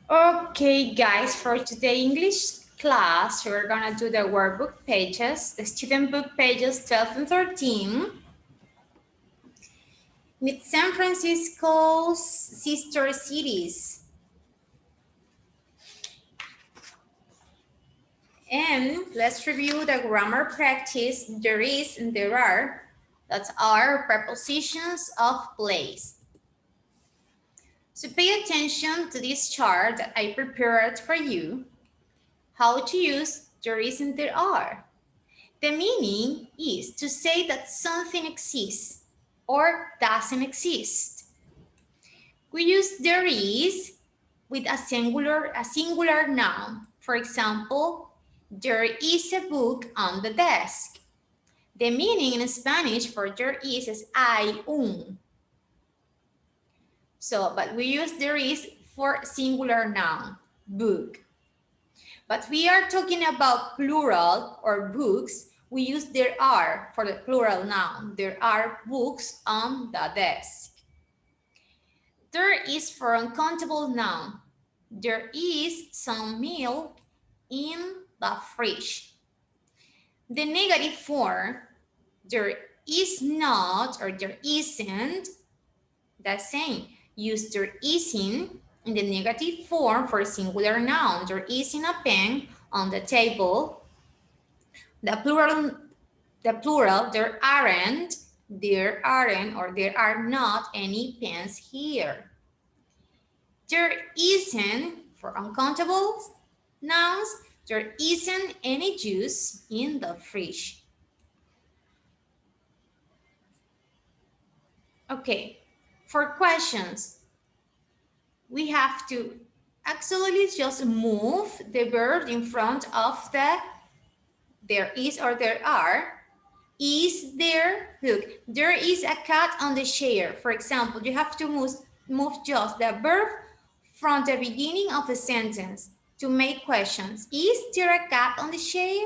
Okay, guys, for today English class, we're gonna do the workbook pages, the student book pages 12 and 13. Meet San Francisco's sister cities. And let's review the grammar practice there is and there are. That's our prepositions of place. So pay attention to this chart that I prepared for you. How to use there is and there are. The meaning is to say that something exists or doesn't exist. We use there is with a singular noun. For example, there is a book on the desk. The meaning in Spanish for there is hay un. So, but we use there is for singular noun, book. But we are talking about plural or books. We use there are for the plural noun. There are books on the desk. There is for uncountable noun. There is some milk in the fridge. The negative form, there is not or there isn't, the same. Use there isn't in the negative form for singular noun. There isn't a pen on the table. The plural, there aren't, or there are not any pens here. There isn't, for uncountable nouns, there isn't any juice in the fridge. Okay, for questions, we have to actually just move the verb in front of the there is or there are. Is there, look, there is a cat on the chair. For example, you have to move just the verb from the beginning of a sentence to make questions. Is there a cat on the chair?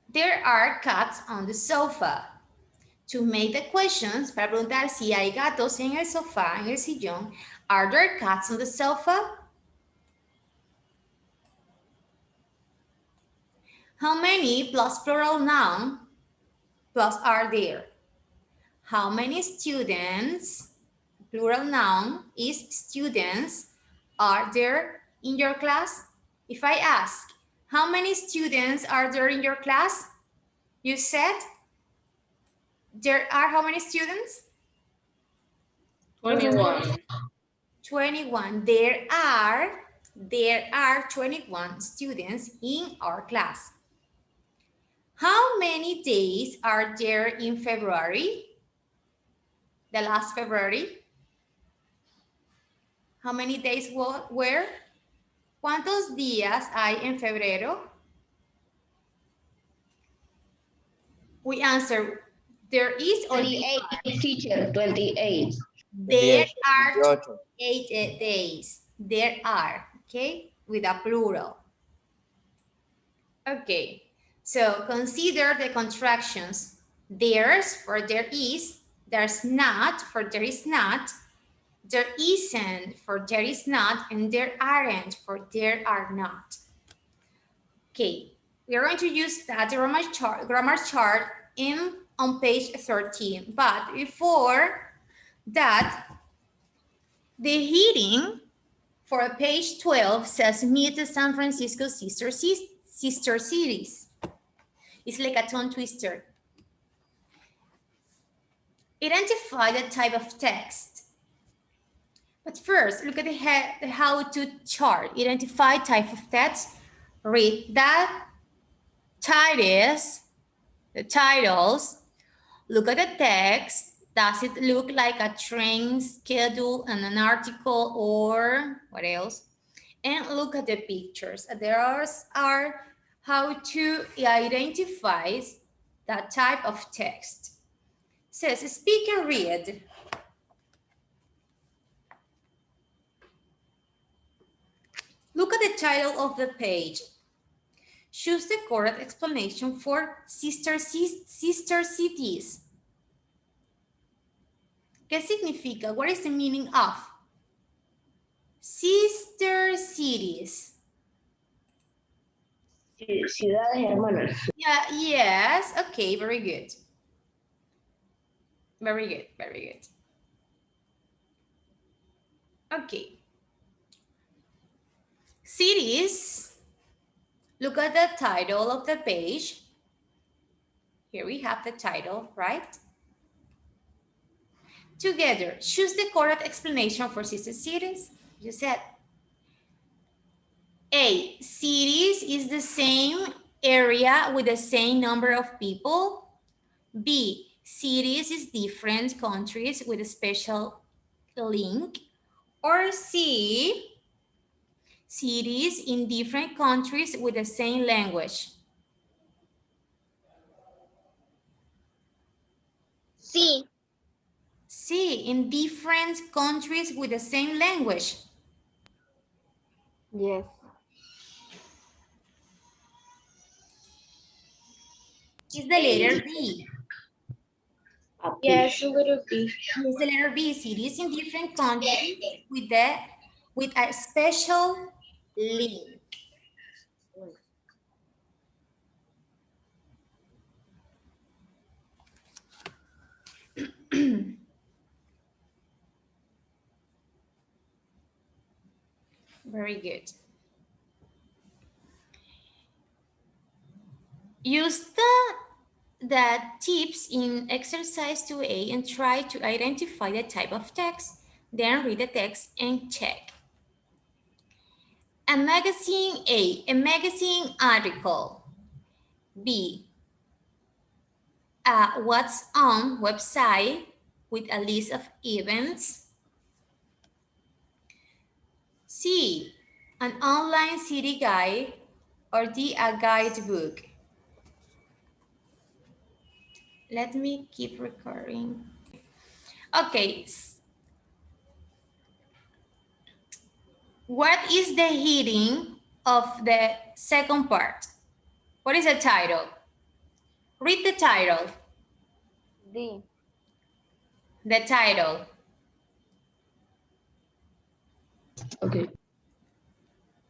There are cats on the sofa. To make the questions, para preguntar si hay gatos en el sofá, en el sillón. Are there cats on the sofa? How many plus plural noun plus are there? How many students, plural noun is students, are there in your class? If I ask, how many students are there in your class? You said there are how many students? 21. 21. There are 21 students in our class. How many days are there in February? The last February? How many days were? ¿Cuántos días hay en febrero? We answer, there is or 28, teacher, 28. there are 28 days. There are, okay, with a plural. Okay, so consider the contractions. There's for there is, there's not for there is not, there isn't for there is not, and there aren't for there are not. Okay, we are going to use that grammar chart on page 13. But before that, the heading for page 12 says meet the San Francisco sister cities. It's like a tongue twister. Identify the type of text. But first, look at the how-to chart. Identify type of text. Read that the titles. Look at the text. Does it look like a train schedule and an article or what else? And look at the pictures. There are how to identify that type of text. It says speak and read. Look at the title of the page. Choose the correct explanation for sister cities. Ok, ¿Qué significa? What is the meaning of? Sister cities. Ciudades hermanas. Yeah, yes. Okay, very good. Very good, very good. Okay. Cities. Look at the title of the page. Here we have the title, right? Together, choose the correct explanation for sister cities. You said A, cities is the same area with the same number of people. B, cities is different countries with a special link. Or C, cities in different countries with the same language. Sí. C, in different countries with the same language. Yes. Is the letter B. Yes, little B. Is the letter B, cities in different countries with a special link. Very good. Use the tips in exercise 2A and try to identify the type of text. Then read the text and check. A magazine A magazine article. B, a what's on website with a list of events. C, an online city guide, or D, a guidebook. Let me keep recording. Okay. What is the heading of the second part? What is the title? Read the title. D. The title. Okay.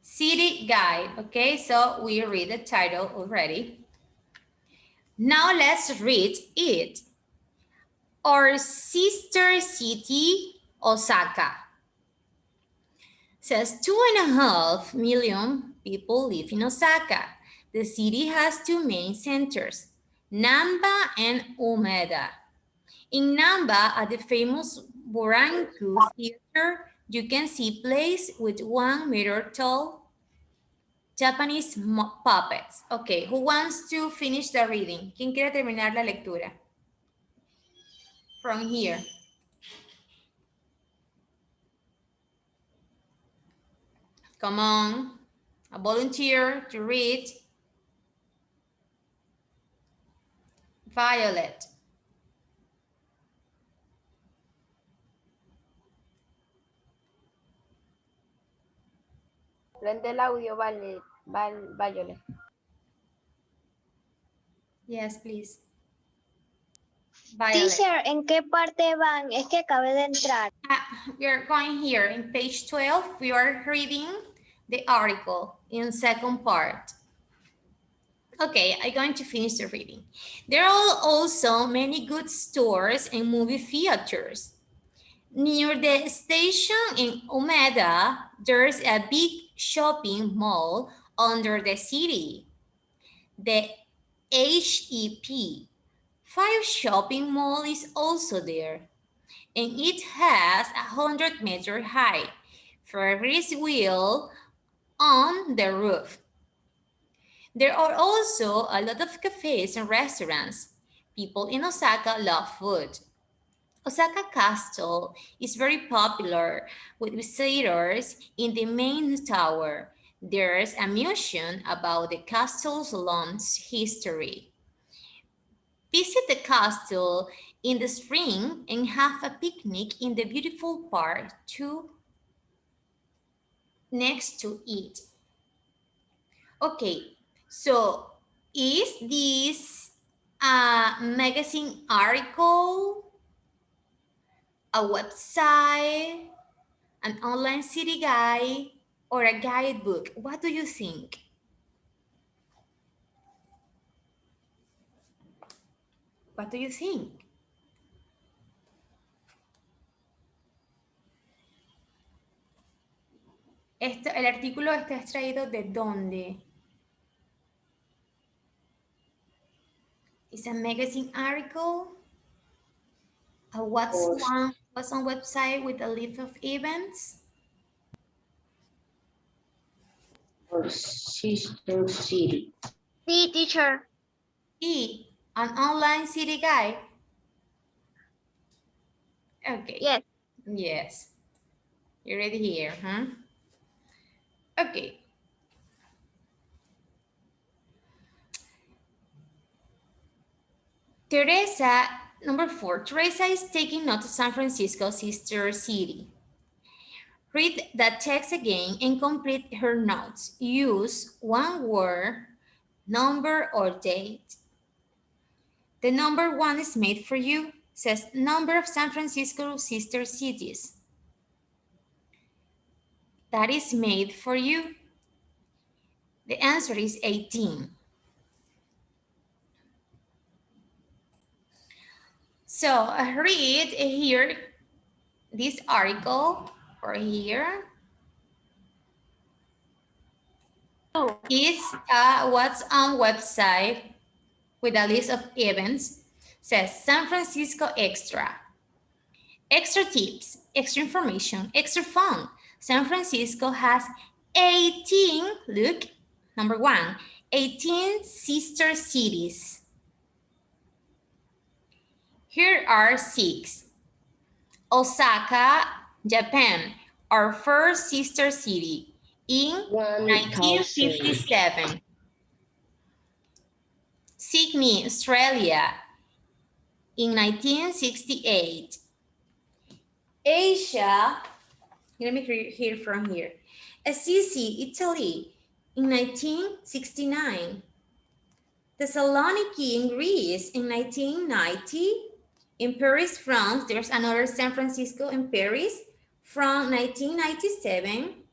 City guide. Okay, so we read the title already. Now let's read it. Our sister city, Osaka. Says 2.5 million people live in Osaka. The city has two main centers, Namba and Umeda. In Namba, at the famous Boranku Theater, you can see plays with 1 meter tall Japanese puppets. Okay, who wants to finish the reading? ¿Quién quiere terminar la lectura? From here. Come on, a volunteer to read. Violet. Prende el audio, Violet. Yes, please. Violet. Teacher, ¿en qué parte van? Es que acabé de entrar. We are going here in page 12. We are reading the article in second part. Okay, I'm going to finish the reading. There are also many good stores and movie theaters. Near the station in Umeda, there's a big shopping mall under the city, the HEP. 5 shopping mall is also there, and it has 100-meter high Ferris wheel on the roof. There are also a lot of cafes and restaurants. People in Osaka love food. Osaka Castle is very popular with visitors in the main tower. There's a museum about the castle's long history. Visit the castle in the spring and have a picnic in the beautiful park next to it. Okay, so is this a magazine article a website, an online city guide, or a guidebook? What do you think? What do you think? El artículo está extraído ¿de dónde? It's a magazine article. What's on website with a list of events? Or sister city. Sí, teacher. E, an online city guide. Okay. Yes. Yes. You're ready here, huh? Okay. Teresa, number 4. Teresa is taking notes of San Francisco, sister city. Read the text again and complete her notes. Use one word, number, or date. The number 1 is made for you. Says number of San Francisco sister cities. That is made for you. The answer is 18. So read here this article or here is what's on website with a list of events. Says San Francisco Extra. Extra tips, extra information, extra fun. San Francisco has 18, look, number 1, 18 sister cities. Here are 6. Osaka, Japan, our first sister city in 1957. Sydney, Australia in 1968. Asia, let me hear from here. Assisi, Italy in 1969. Thessaloniki in Greece in 1990. In Paris, France, there's another San Francisco in Paris from 1997.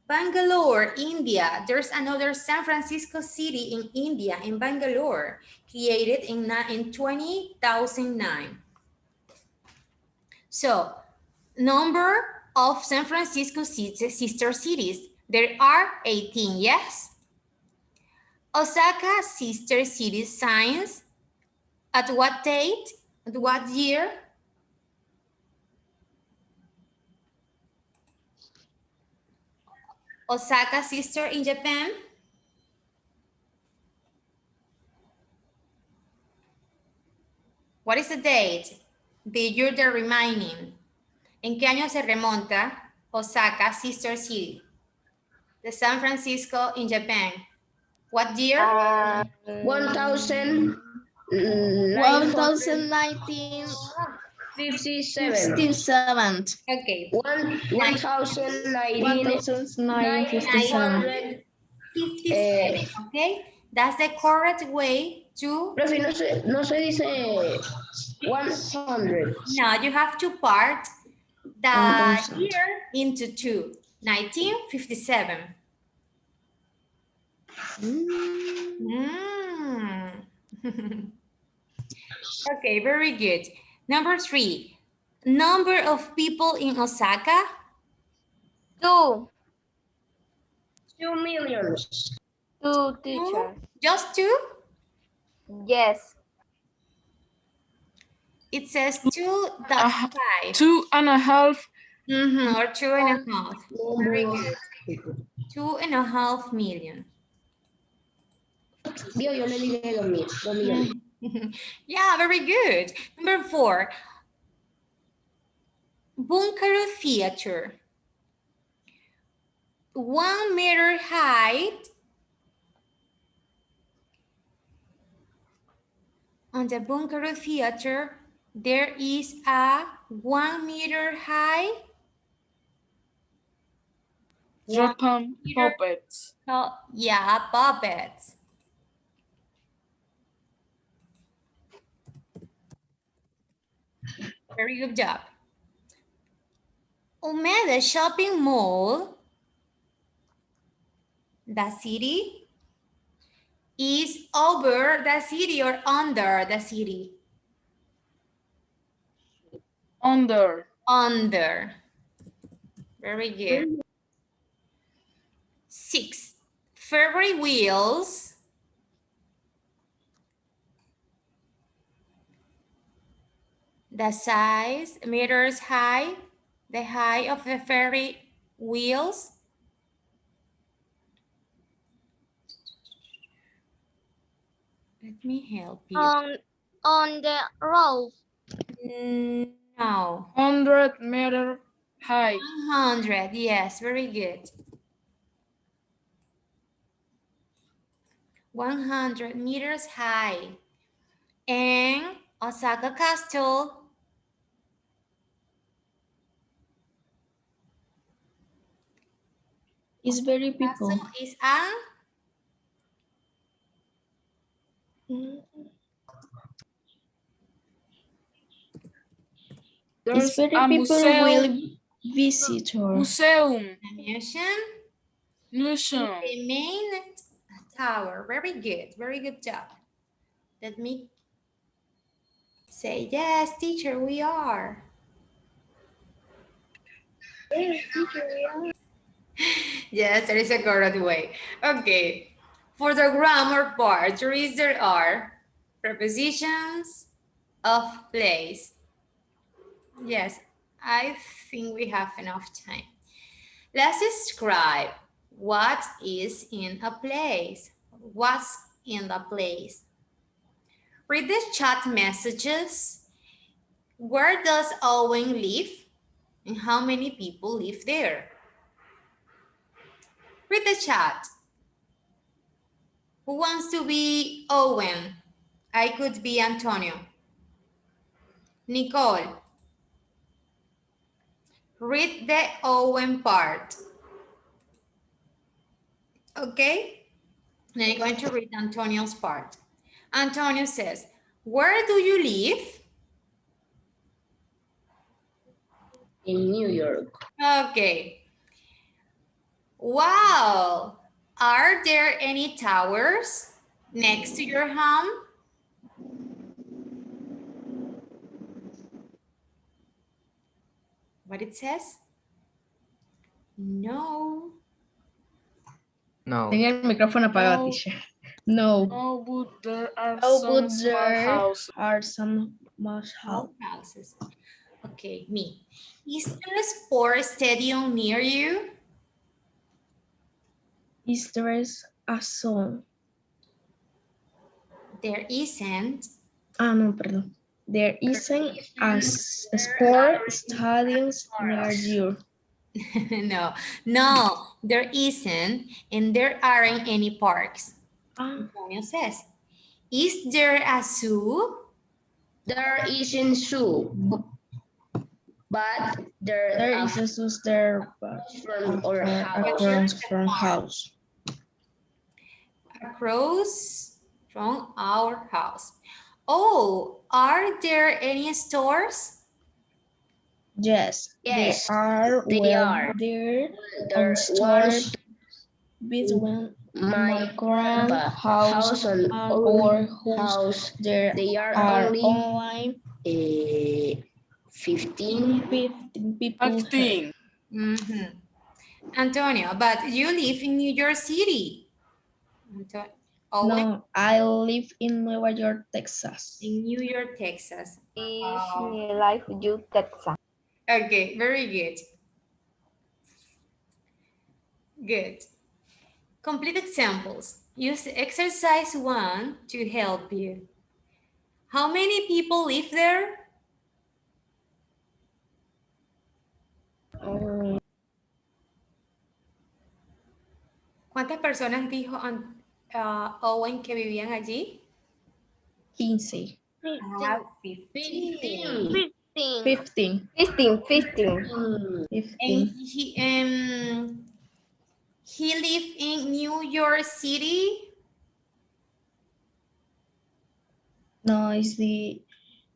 Bangalore, India, there's another San Francisco city in India, in Bangalore, created in 2009. So, number of San Francisco sister cities, there are 18, yes? Osaka sister city signs at what date? At what year? Osaka sister in Japan? What is the date? The year they're remaining. ¿En qué año se remonta Osaka sister city? The San Francisco in Japan. What year? 1957. 1957. Okay. 1957. 1957. Okay. That's the correct way to. Profe, no se dice 100. No, you have to part the year into 2. 1957. Okay, very good. Number 3. Number of people in Osaka? 2. 2 million. 2, teacher. Just 2? Yes. It says 2.5. 2.5. Or 2.5. Very good. 2.5 million. Yo le dije 2 millones. Yeah, very good. Number 4. Bunker Theater. 1 meter height. On the Bunker Theater, there is a 1 meter high. Japan puppets. Oh, yeah, puppets. Very good job. The shopping mall, the city, is over the city or under the city? Under. Under. Very good. 6. Ferry wheels. The size, meters high, the height of the ferry wheels. Let me help you. On the road. No. 100-meter high. 100, yes, very good. 100 meters high. And Osaka Castle It's very people. Castle is a There's It's very a people museum. will visit her. Museum. museum. Museum. The main tower. Very good job. Let me say, yes, teacher, we are. Yes, there is a correct way. Okay. For the grammar part, there are prepositions of place. Yes, I think we have enough time. Let's describe what is in a place. What's in the place? Read the chat messages. Where does Owen live? And how many people live there? Read the chat. Who wants to be Owen? I could be Antonio. Nicole. Read the Owen part. Okay? Now I'm going to read Antonio's part. Antonio says, where do you live? In New York. Okay. Wow. Are there any towers next to your home? What it says? No. No. Tenía el micrófono apagado, No. teacher. No. Oh, but there are Oh, some but small there houses. are some small All houses. houses. Okay, me. Is there a sports stadium near you? Is there a song? There isn't. Ah, no, perdón. There isn't a sport stadium near you. no, there isn't, and there aren't any parks. Ah, Antonio says, is there a zoo? there isn't zoo, but There is a sister from our across from house. Across from our house. Oh, are there any stores? Yes, Yes, they are. they Well, are. there There on stores between my my grand house house and and our our house. house. There They are are only online 15. 15 people here. 15. Mm-hmm. Antonio, but you live in New York City. Owen, No, I live in Nueva York, Texas. in New York, Texas. Life you Texas. Okay, very good. Good. Complete examples. Use exercise 1 to help you. How many people live there? ¿Cuántas personas dijo Owen que vivían allí? 15. 15. 15. 15. And he lived in New York City? No, it's the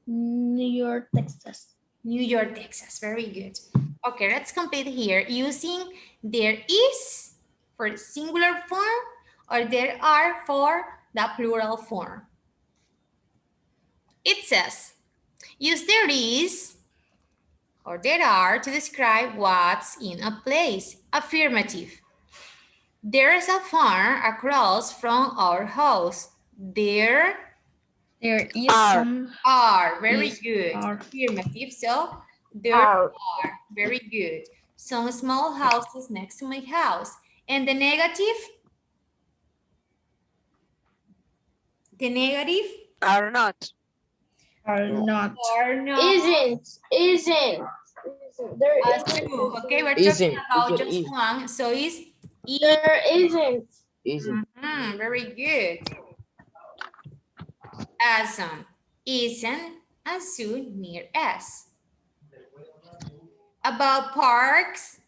New York, Texas. New York, Texas. Very good. Okay, let's complete here using there is for the singular form or there are for the plural form. It says, use there is or there are to describe what's in a place. Affirmative. There is a farm across from our house. There There is some. are. Very Is good. are. Affirmative. So there are. Very good. Some small houses next to my house. And the negative? The negative? Are not. Are not. Isn't. There Two. Okay, we're talking Isn't. about Teacher, just is. one. So it's is. There isn't. Isn't. Very good. Assume. Isn't a zoo near us? About parks.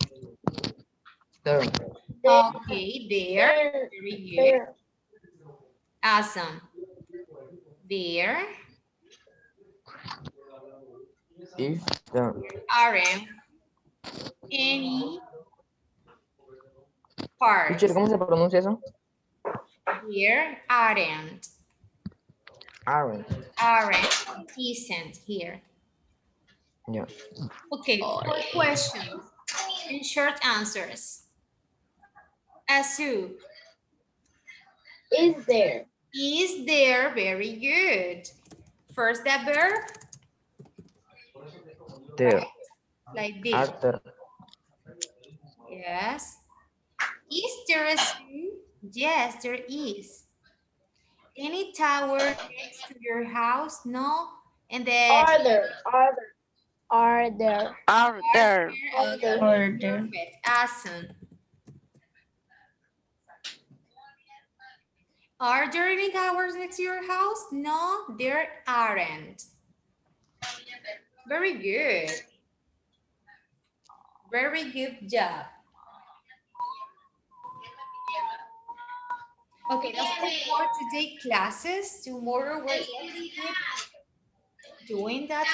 There. Okay, there. Very good. Awesome. There Is. There. aren't any parks. Teacher, ¿cómo se pronuncia eso? There aren't. Aren't. Isn't here. Yeah. Okay, 4 questions and short answers. Asu. Is there? Is there? Very good. First the verb. There. Right? Like this. Are there. Yes. Is there a zoo? Yes, there is. Any tower next to your house? No. And then Are there? Are there? okay, Are there? perfect. Awesome. Are there any towers next to your house? No, there aren't. Very good. Very good job. Okay, that's it for today classes. Tomorrow we're going to keep doing that.